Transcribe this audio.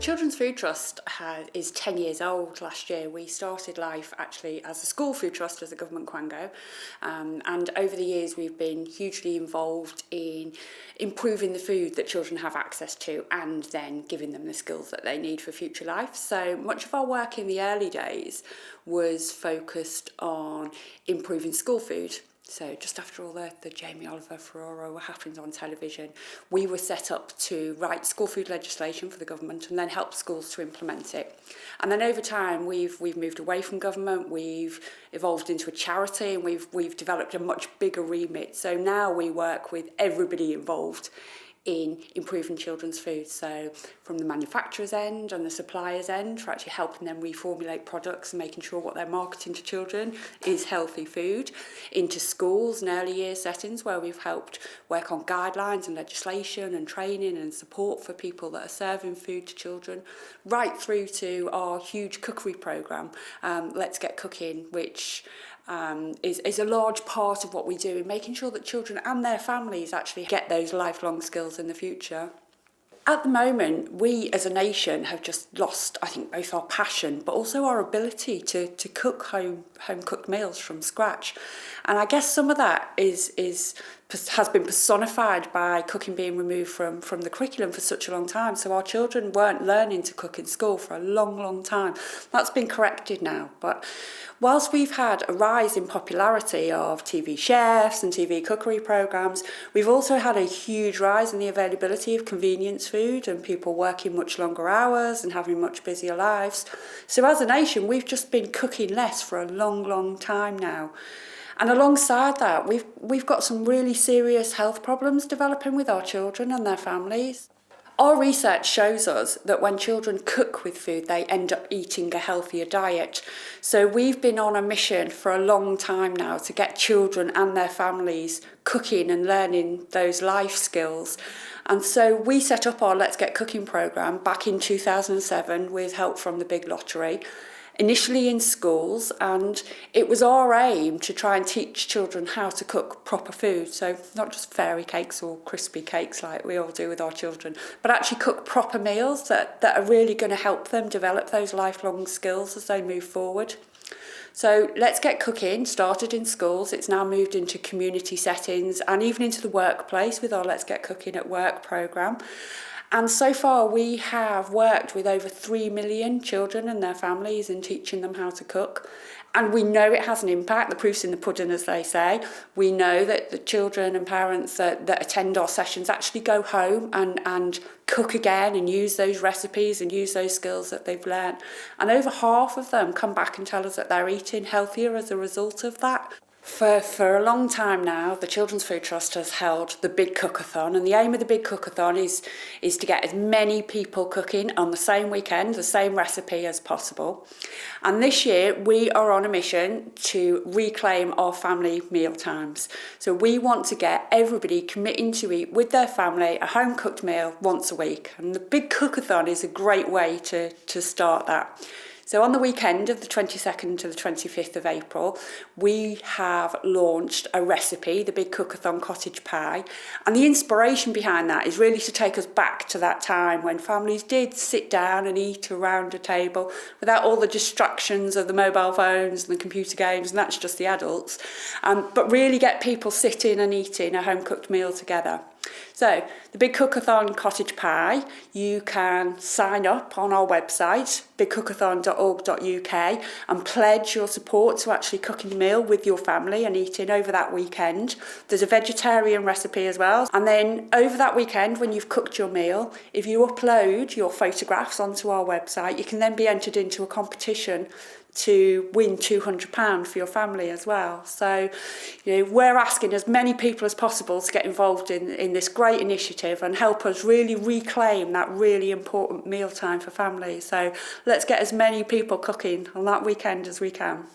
Children's Food Trust is 10 years old last year. We started life actually as a school food trust, as a government quango, and over the years we've been hugely involved in improving the food that children have access to and then giving them the skills that they need for future life. So much of our work in the early days was focused on improving school food. So just after all the Jamie Oliver furore happened on television, we were set up to write school food legislation for the government and then help schools to implement it. And then over time, we've moved away from government, we've evolved into a charity, and we've developed a much bigger remit. So now we work with everybody involved in improving children's food, so from the manufacturer's end and the supplier's end, for actually helping them reformulate products and making sure what they're marketing to children is healthy food, into schools and early year settings where we've helped work on guidelines and legislation and training and support for people that are serving food to children, right through to our huge cookery programme, Let's Get Cooking, which is a large part of what we do in making sure that children and their families actually get those lifelong skills in the future. At the moment, we as a nation have just lost, I think, both our passion but also our ability to cook home-cooked meals from scratch. And I guess some of that has been personified by cooking being removed from the curriculum for such a long time. So our children weren't learning to cook in school for a long, long time. That's been corrected now. But whilst we've had a rise in popularity of TV chefs and TV cookery programmes, we've also had a huge rise in the availability of convenience food and people working much longer hours and having much busier lives. So as a nation, we've just been cooking less for a long, long time now. And alongside that, we've got some really serious health problems developing with our children and their families. Our research shows us that when children cook with food, they end up eating a healthier diet. So we've been on a mission for a long time now to get children and their families cooking and learning those life skills. And so we set up our Let's Get Cooking programme back in 2007 with help from the Big Lottery, initially in schools, and it was our aim to try and teach children how to cook proper food. So not just fairy cakes or crispy cakes like we all do with our children, but actually cook proper meals that are really going to help them develop those lifelong skills as they move forward. So Let's Get Cooking started in schools. It's now moved into community settings and even into the workplace with our Let's Get Cooking at Work programme. And so far we have worked with over 3 million children and their families in teaching them how to cook. And we know it has an impact. The proof's in the pudding, as they say. We know that the children and parents that attend our sessions actually go home and cook again and use those recipes and use those skills that they've learned. And over half of them come back and tell us that they're eating healthier as a result of that. For a long time now, the Children's Food Trust has held the Big Cookathon, and the aim of the Big Cookathon is to get as many people cooking on the same weekend, the same recipe as possible. And this year, we are on a mission to reclaim our family meal times. So we want to get everybody committing to eat with their family a home-cooked meal once a week. And the Big Cookathon is a great way to start that. So on the weekend of the 22nd to the 25th of April, we have launched a recipe, the Big Cookathon Cottage Pie. And the inspiration behind that is really to take us back to that time when families did sit down and eat around a table without all the distractions of the mobile phones and the computer games, and that's just the adults, but really get people sitting and eating a home-cooked meal together. So, the Big Cookathon Cottage Pie, you can sign up on our website, bigcookathon.org.uk, and pledge your support to actually cooking a meal with your family and eating over that weekend. There's a vegetarian recipe as well. And then over that weekend, when you've cooked your meal, if you upload your photographs onto our website, you can then be entered into a competition to win £200 for your family as well. So, we're asking as many people as possible to get involved in this great initiative and help us really reclaim that really important mealtime for families. So let's get as many people cooking on that weekend as we can.